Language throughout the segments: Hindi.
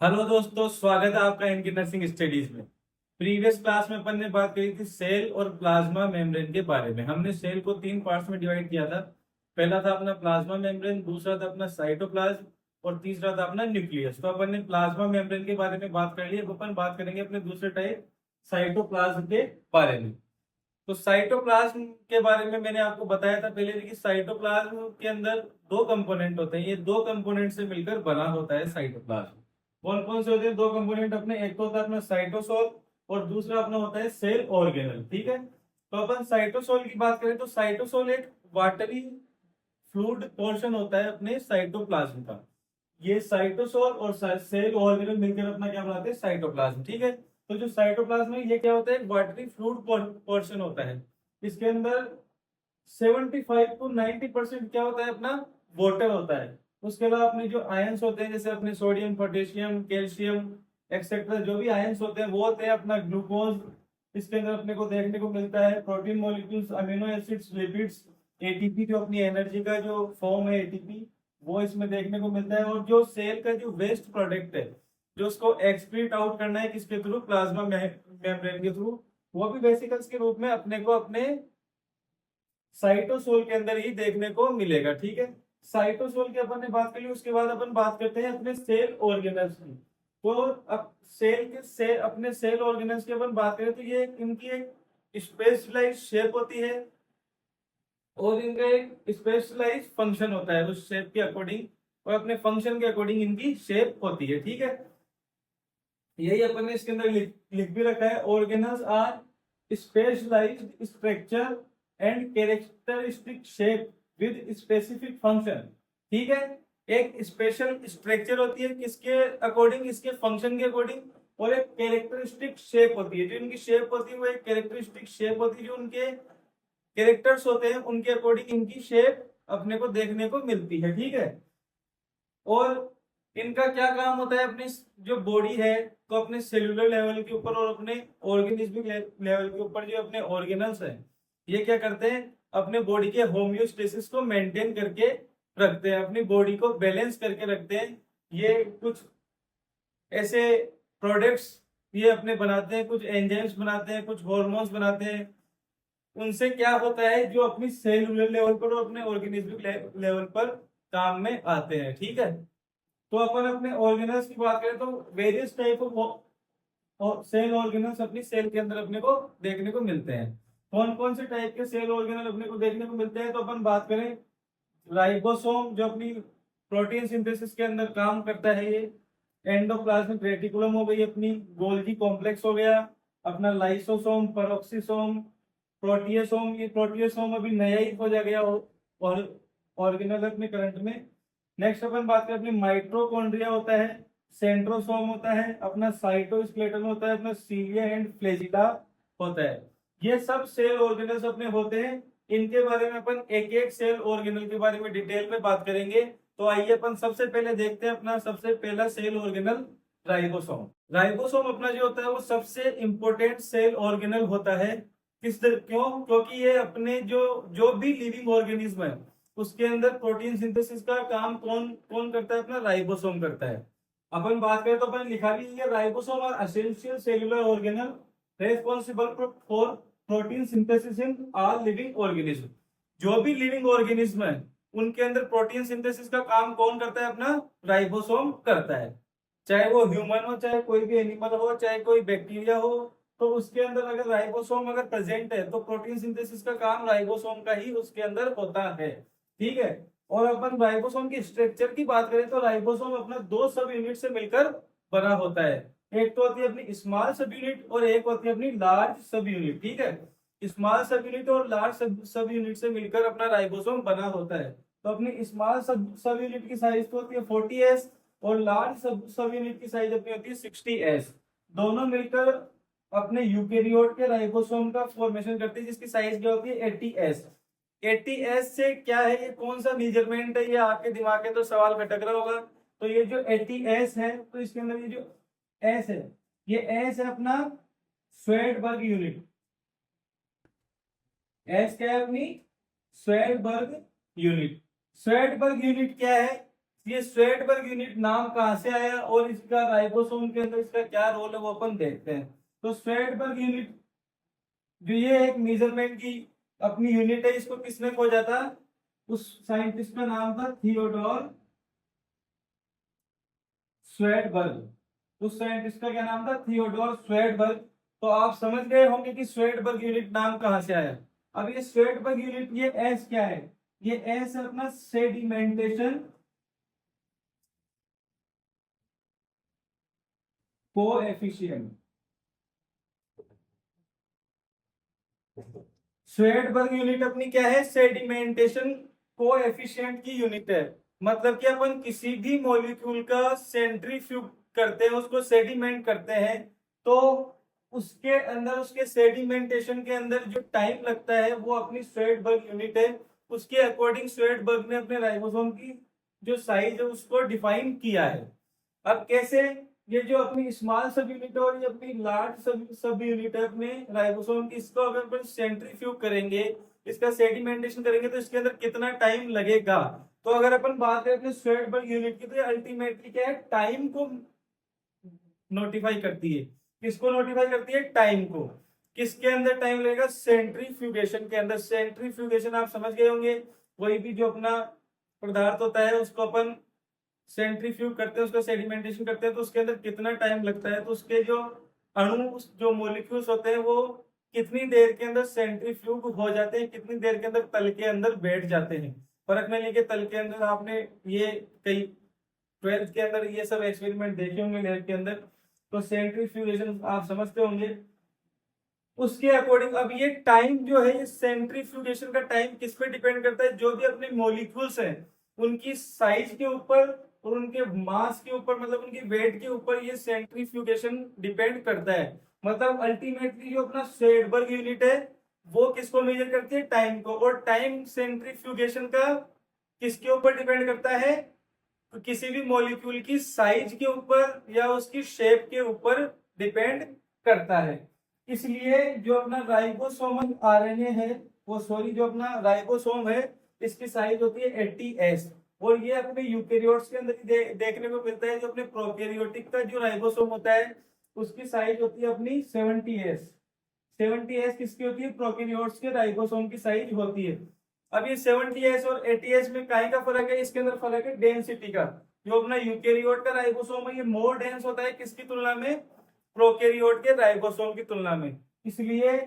हेलो दोस्तों, स्वागत है आपका इनकी नर्सिंग स्टडीज में। प्रीवियस क्लास में अपन ने बात करी थी सेल और प्लाज्मा मेम्ब्रेन के बारे में। हमने सेल को तीन पार्ट्स में डिवाइड किया था। पहला था अपना प्लाज्मा मेम्ब्रेन, दूसरा था अपना साइटोप्लाज्म और तीसरा था अपना न्यूक्लियस। तो अपन ने प्लाज्मा मेम्ब्रेन के बारे में बात कर ली। अब अपन बात करेंगे अपने दूसरे टाइप साइटोप्लाज्म के बारे में। तो साइटोप्लाज्म के बारे में मैंने आपको बताया था पहले कि साइटोप्लाज्म के अंदर दो कंपोनेंट होते हैं। ये दो कंपोनेंट से मिलकर बना होता है साइटोप्लाज्म। कौन कौन से होते हैं दो कंपोनेंट अपने? एक तो होता है अपना साइटोसोल और दूसरा अपना होता है सेल ऑर्गेनल। ठीक है, तो अपन साइटोसोल की बात करें तो साइटोसोल एक वाटरी फ्लूइड पोर्शन होता है अपने साइटोप्लाज्म का। ये साइटोसोल और सेल ऑर्गेनल मिलकर अपना क्या बनाते हैं? साइटोप्लाज्म। ठीक है, तो जो साइटोप्लाज्म है ये क्या होता है? वाटरी फ्लूइड पोर्शन होता है। इसके अंदर 75 to 90% क्या होता है? अपना वाटर होता है। उसके अलावा अपने जो आयंस होते हैं, जैसे अपने सोडियम, पोटेशियम, कैल्शियम एक्सेट्रा, जो भी आयंस होते हैं वो होते हैं अपना ग्लूकोज। इसके अंदर अपने को देखने को मिलता है protein molecules, amino acids, lipids, ATP जो अपनी एनर्जी का जो फॉर्म है एटीपी, वो इसमें देखने को मिलता है। और जो सेल का जो वेस्ट प्रोडक्ट है, जो उसको एक्सक्रीट आउट करना है किसके थ्रू? प्लाज्मा मेम्ब्रेन के थ्रू, वो भी वेसिकल्स के रूप में अपने को अपने साइटोसोल के अंदर ही देखने को मिलेगा। ठीक है, साइटोसोल की अपन ने बात कर ली। उसके बाद अपन बात करते हैं अपने सेल ऑर्गेनल्स की। तो अब अपने सेल ऑर्गेनल्स की अपन बात करें तो ये इनकी एक स्पेशलाइज शेप होती है और इनका एक स्पेशलाइज फंक्शन होता है उस शेप के अकॉर्डिंग, और अपने फंक्शन के अकॉर्डिंग इनकी शेप होती है। ठीक है, यही अपन ने इसके अंदर लिख भी रखा है। Organelles are specialized structure and characteristic shape with specific function. ठीक है, एक स्पेशल स्ट्रक्चर होती है किसके अकॉर्डिंग? इसके फंक्शन के अकॉर्डिंग। और एक कैरेक्टरिस्टिक शेप होती है, जो इनकी शेप होती है वो एक कैरेक्टरिस्टिक शेप होती है। जो उनके कैरेक्टर्स होते हैं उनके अकॉर्डिंग इनकी शेप अपने को देखने को मिलती है। ठीक है, और इनका क्या काम होता है? अपनी जो बॉडी है तो अपने सेलुलर लेवल के ऊपर और अपने ऑर्गेनिज्मिक लेवल के ऊपर जो अपने ऑर्गेनल्स हैं ये क्या करते हैं? अपने बॉडी के होम्योस्टेसिस को मेंटेन करके रखते हैं, अपनी बॉडी को बैलेंस करके रखते हैं। ये कुछ ऐसे प्रोडक्ट्स ये अपने बनाते हैं, कुछ एंजाइम्स बनाते हैं, कुछ हॉर्मोन्स बनाते हैं। उनसे क्या होता है? जो अपनी सेलुलर लेवल पर और अपने ऑर्गेनिज्मिक लेवल पर काम में आते हैं। ठीक है, तो अपन अपने ऑर्गेनल्स की बात करें तो various type of cell organelles अपनी सेल के अंदर अपने को देखने को मिलते हैं। कौन कौन से टाइप के सेल ऑर्गेनल अपने को देखने को मिलते हैं? तो अपन बात करें राइबोसोम, जो अपनी प्रोटीन सिंथेसिस के अंदर काम करता है। ये एंडोप्लाज्मिक रेटिकुलम हो गई अपनी, गोल्गी कॉम्प्लेक्स हो गया अपना, लाइसोसोम, पेरोक्सिसोम, प्रोटियोसोम। ये प्रोटियोसोम अभी नया ही खोजा गया और ऑर्गेनल अपने करंट में। नेक्स्ट अपन बात करें अपनी माइटोकॉन्ड्रिया होता है, सेंट्रोसोम होता है अपना, साइटोस्केलेटन होता है अपना, सीलिया एंड फ्लैजिला होता है। ये सब सेल ऑर्गेनल्स अपने होते हैं। इनके बारे में अपन एक एक सेल ऑर्गेनल के बारे में डिटेल में बात करेंगे। तो आइए अपन सबसे पहले देखते हैं अपना सबसे पहला सेल ऑर्गेनल, राइबोसोम। राइबोसोम अपना जो होता है वो सबसे इंपॉर्टेंट सेल ऑर्गेनल होता है। क्यों? क्योंकि ये अपने जो जो भी लिविंग ऑर्गेनिज्म है उसके अंदर प्रोटीन सिंथेसिस का काम कौन कौन करता है? अपना राइबोसोम करता है। अपन बात करें तो अपन लिखा भी है राइबोसोम और essential cellular organelle responsible for protein synthesis in all living organism. जो भी लिविंग ऑर्गेनिज्म है उनके अंदर प्रोटीन सिंथेसिस का काम कौन करता है? अपना राइबोसोम करता है। चाहे वो ह्यूमन हो, चाहे कोई भी एनिमल हो, चाहे कोई बैक्टीरिया हो, तो उसके अंदर अगर राइबोसोम अगर प्रेजेंट है तो प्रोटीन सिंथेसिस का काम राइबोसोम का ही उसके अंदर होता है। ठीक है, और अपन राइबोसोम की स्ट्रक्चर की बात करें तो राइबोसोम अपना दो सब यूनिट से मिलकर बना होता है। एक तो होती है अपनी स्मॉल सब यूनिट और एक होती है अपनी लार्ज सब यूनिट। ठीक है, स्मॉल सब यूनिट और लार्ज सब यूनिट से मिलकर अपना राइबोसोम बना होता है। तो अपनी स्मॉल सब यूनिट की साइज तो होती है 40s और लार्ज सब यूनिट की साइज अपनी होती है 60s। दोनों मिलकर अपने यूकेरियोट के राइबोसोम का फॉर्मेशन करते हैं जिसकी साइज क्या होती है 80s। 80s से क्या है? ये कौन सा मेजरमेंट है? ये आपके दिमाग में तो सवाल खटक रहा होगा। तो ये जो 80s है तो इसके अंदर ये जो एस है, ये एस है अपना स्वेडबर्ग यूनिट। एस क्या है? अपनी स्वेडबर्ग यूनिट। स्वेडबर्ग यूनिट क्या है? ये स्वेडबर्ग यूनिट नाम कहाँ से आया और इसका राइबोसोम के अंदर इसका क्या रोल है वो अपन देखते हैं। तो स्वेडबर्ग यूनिट जो ये एक मेजरमेंट की अपनी यूनिट है, इसको किसने खोजा था? उस साइंटिस्ट का नाम था थियोडोर स्वेडबर्ग। उस साइंटिस्ट का क्या नाम था? Theodore Svedberg. तो आप समझ गए होंगे कि स्वेडबर्ग यूनिट नाम कहां से आया। अब ये स्वेडबर्ग यूनिट, ये एस क्या है? ये एस है अपना सेडिमेंटेशन कोएफिशिएंट। स्वेडबर्ग यूनिट अपनी क्या है? सेडिमेंटेशन कोएफिशिएंट की यूनिट है। मतलब कि अपन किसी भी मॉलिक्यूल का सेंट्रीफ्यूग करते हैं, उसको सेडिमेंट करते हैं, तो उसके अंदर, उसके सेडिमेंटेशन के अंदर जो टाइम लगता है वो अपनी स्वेडबर्ग यूनिट है। उसके अकॉर्डिंग स्वेडबर्ग ने अपने राइबोसोम की जो साइज है उसको डिफाइन किया है। अब कैसे? ये जो अपनी स्मॉल सब यूनिट है और ये अपनी लार्ज सब यूनिट है अपने राइबोसोम की, इसको अगर अपन सेंट्रीफ्यूग करेंगे, इसका सेडिमेंटेशन करेंगे, तो इसके अंदर कितना टाइम लगेगा। तो अगर अपन बात करें अपने स्वेडबर्ग यूनिट की, तो अल्टीमेटली क्या है? टाइम को नोटिफाई करती है। किसको नोटिफाई करती है? टाइम को। किसके अंदर टाइम लगेगा? सेंट्रीफ्यूगेशन के अंदर। सेंट्रीफ्यूगेशन आप समझ गए होंगे, कोई भी जो अपना पदार्थ होता है उसको अपन सेंट्रीफ्यूग करते हैं, उसका सेडिमेंटेशन करते हैं, तो उसके अंदर कितना टाइम लगता है, तो उसके जो अणु, जो मॉलिक्यूल्स होते हैं, वो कितनी देर के अंदर सेंट्रीफ्यूग हो जाते हैं, कितनी देर के अंदर तल के अंदर बैठ जाते हैं। फर्क नहीं है कि तल के अंदर, आपने ये कई 12th के अंदर ये सब एक्सपेरिमेंट देखे होंगे लैब के अंदर, तो सेंट्रीफ्यूगेशन आप समझते होंगे। उसके अकॉर्डिंग अब ये टाइम जो है, ये सेंट्रीफ्यूगेशन का टाइम किस पे डिपेंड करता है? जो भी अपने मॉलिक्यूल्स हैं उनकी साइज के ऊपर और उनके मास के ऊपर, मतलब उनकी वेट के ऊपर ये सेंट्रीफ्यूगेशन डिपेंड करता है। मतलब अल्टीमेटली जो अपना स्वेडबर्ग यूनिट है वो किसको मेजर करती है? टाइम को। और टाइम सेंट्रीफ्यूगेशन का किसके ऊपर डिपेंड करता है? तो किसी भी मॉलिक्यूल की साइज के ऊपर या उसकी शेप के ऊपर डिपेंड करता है। इसलिए जो अपना राइबोसोमल आरएनए है, वो सॉरी जो अपना राइबोसोम है, इसकी साइज होती है 80s। और ये अपने यूकेरियोट्स के अंदर देखने को मिलता है। जो अपने प्रोकैरियोटिक का जो राइबोसोम होता है उसकी साइज होती है अपनी 70s। 70s किसकी होती है? प्रोकैरियोट्स के राइबोसोम की साइज होती है। अब ये 70s और 80s में काहे का फर्क है? इसके अंदर फर्क है डेंसिटी का। जो अपना यूकेरियोट का राइबोसोम है ये मोर डेंस होता है किसकी तुलना में? प्रोकैरियोट के राइबोसोम की तुलना में। इसलिए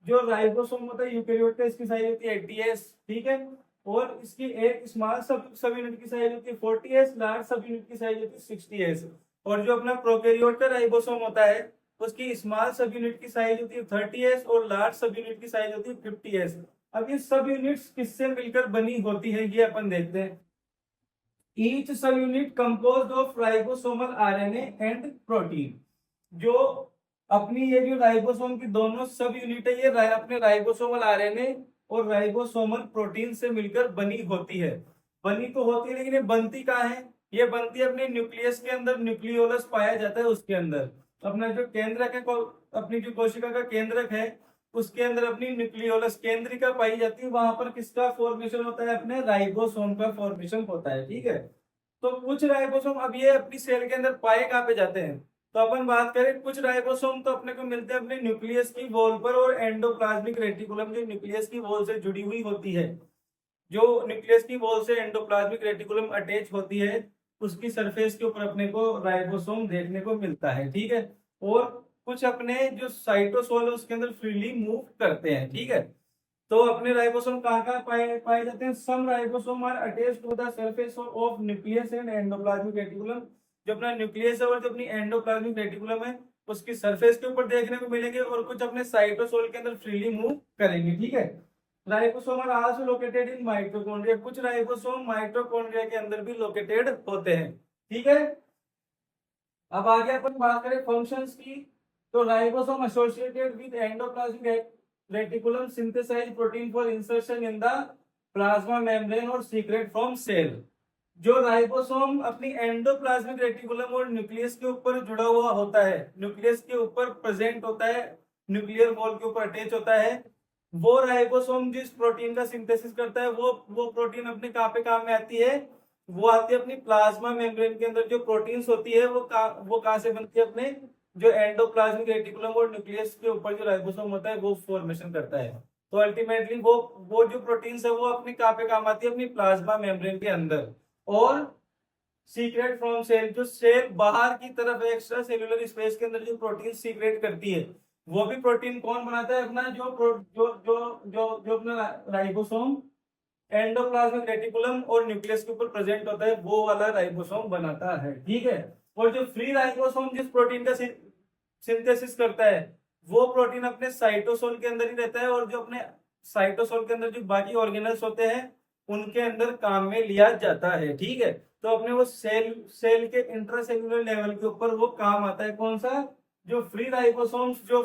जो राइबोसोम होता है यूकेरियोट का, इसकी साइज होती है 80s, ठीक है। और इसकी एक स्मॉल सब यूनिट की साइज होती है 40s, लार्ज सब यूनिट की साइज होती है 60s। और जो अपना प्रोकैरियोट का राइबोसोम होता है उसकी स्मॉल सब यूनिट की साइज होती है 30s और लार्ज सब यूनिट की साइज होती है 50s। अब ये सब यूनिट्स किससे मिलकर बनी होती है ये अपन देखते हैं। ईच सब unit composed of ribosomal RNA and protein. जो अपनी ये जो राइबोसोम की दोनों सब यूनिट है, ये अपने राइबोसोमल आरएनए और राइबोसोमल प्रोटीन से मिलकर बनी होती है। बनी तो होती है, लेकिन ये बनती कहाँ है? ये बनती है अपने न्यूक्लियस के अंदर। न्यूक्लियोलस पाया जाता है उसके अंदर। अपना जो केंद्रक है, अपनी जो कोशिका का केंद्रक है, उसके अंदर अपनी न्यूक्लियोलस केंद्रिका पाई जाती है। वहां पर किसका फॉर्मेशन होता है? अपने राइबोसोम का फॉर्मेशन होता है, ठीक है। तो कुछ राइबोसोम अब ये अपनी सेल के अंदर पाए कहाँ पे जाते हैं? तो अपन बात करें, कुछ राइबोसोम तो अपने को मिलते हैं अपने न्यूक्लियस की वॉल पर और एंडोप्लाज्मिक रेटिकुलम, जो न्यूक्लियस की वॉल से जुड़ी हुई होती है। जो न्यूक्लियस की वॉल से एंडोप्लाज्मिक रेटिकुलम अटैच होती है, उसकी सरफेस के ऊपर अपने को राइबोसोम देखने को मिलता है, ठीक है। और कुछ अपने जो साइटोसोल है उसके अंदर फ्रीली मूव करते हैं, ठीक है। तो अपने राइबोसोम कहाँ कहाँ पाए पाए जाते हैं? Some ribosome are attached to the surface of nucleus and endoplasmic reticulum. जो अपना न्यूक्लियस है और जो अपनी एंडोप्लाज्मिक रेटिकुलम है उसकी सरफेस के ऊपर देखने को मिलेंगे। और कुछ अपने साइटोसोल के अंदर फ्रीली मूव करेंगे, ठीक है। Ribosome are also located in mitochondria. कुछ राइबोसोम माइटोकॉन्ड्रिया के अंदर भी लोकेटेड होते हैं, ठीक है। अब आगे अपन बात करें फंक्शंस की। तो ribosome associated with endoplasmic reticulum synthesize protein for insertion in the plasma membrane और सीक्रेट फ्रॉम सेल। जो राइबोसोम अपनी एंडोप्लाज्मिक रेटिकुलम और न्यूक्लियस के ऊपर जुड़ा हुआ होता है, न्यूक्लियस के ऊपर प्रेजेंट होता है, न्यूक्लियर वॉल के ऊपर अटैच होता है, वो राइबोसोम जिस प्रोटीन का सिंथेसिस करता है वो प्रोटीन अपने कहाँ पे काम में आती है? वो आती है अपनी प्लाज्मा मेम्ब्रेन के अंदर। जो प्रोटीन्स होती है वो कहाँ से बनती है, अपने जो एंडोप्लाज्मिक रेटिकुलम और न्यूक्लियस के ऊपर जो राइबोसोम होता है वो फॉर्मेशन करता है। तो अल्टीमेटली वो जो प्रोटीन्स है वो अपनी कहाँ पे काम आती है, अपनी प्लाज्मा मेम्ब्रेन के अंदर। और सीक्रेट फ्रॉम सेल, जो सेल बाहर की तरफ एक्स्ट्रा सेलुलर स्पेस के अंदर जो प्रोटीन सीक्रेट करती है, वो भी प्रोटीन कौन बनाता है, अपना जो अपना राइबोसोम एंडोप्लाज्मिक रेटिकुलम और न्यूक्लियस के ऊपर प्रेजेंट होता है, वो वाला राइबोसोम बनाता है। ठीक है। और जो फ्री राइबोसोम जिस प्रोटीन का सिंथेसिस करता है, वो प्रोटीन अपने साइटोसोल के अंदर ही रहता है, और जो अपने साइटोसोल के अंदर जो बाकी ऑर्गेनल्स होते हैं उनके अंदर काम में लिया जाता है। ठीक है। तो अपने वो सेल के इंट्रासेल्यूलर लेवल के ऊपर वो काम आता है, कौन सा, जो फ्री राइबोसोम्स जो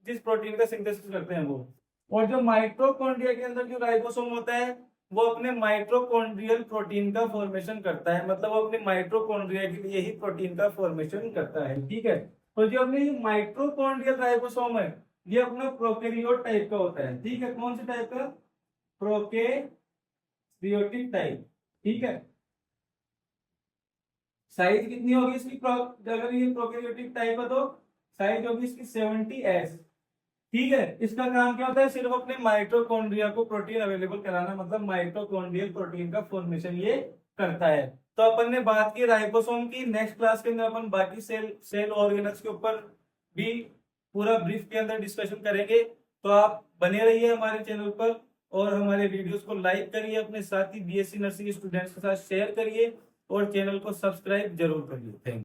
जिस प्रोटीन का सिंथेसिस करते हैं वो। और जो माइटोकॉन्ड्रिया के अंदर जो राइबोसोम होता है वो अपने माइटोकॉन्ड्रियल प्रोटीन का फॉर्मेशन करता है, मतलब वो अपने माइटोकॉन्ड्रिया के लिए ही प्रोटीन का फॉर्मेशन करता है। ठीक है। तो जो अपनी माइटोकॉन्ड्रियल राइबोसोम है ये अपना प्रोकैरियोट टाइप का होता है। ठीक है। कौन से टाइप का, प्रोकैरियोटिक टाइप। ठीक है। साइज कितनी होगी इसकी, अगर ये प्रोकैरियोटिक टाइप है तो साइज होगी इसकी 70s। ठीक है। इसका काम क्या होता है, सिर्फ अपने माइटोकॉन्ड्रिया को प्रोटीन अवेलेबल कराना, मतलब माइटोकॉन्ड्रियल प्रोटीन का फॉर्मेशन ये करता है। तो अपन ने बात की राइबोसोम की। नेक्स्ट क्लास के अंदर अपन बाकी सेल ऑर्गेनल्स के ऊपर भी पूरा ब्रीफ के अंदर डिस्कशन करेंगे। तो आप बने रहिए हमारे चैनल पर, और हमारे वीडियोस को लाइक करिए, अपने साथी बीएससी नर्सिंग स्टूडेंट्स के साथ शेयर करिए, और चैनल को सब्सक्राइब जरूर करिए। Thank you.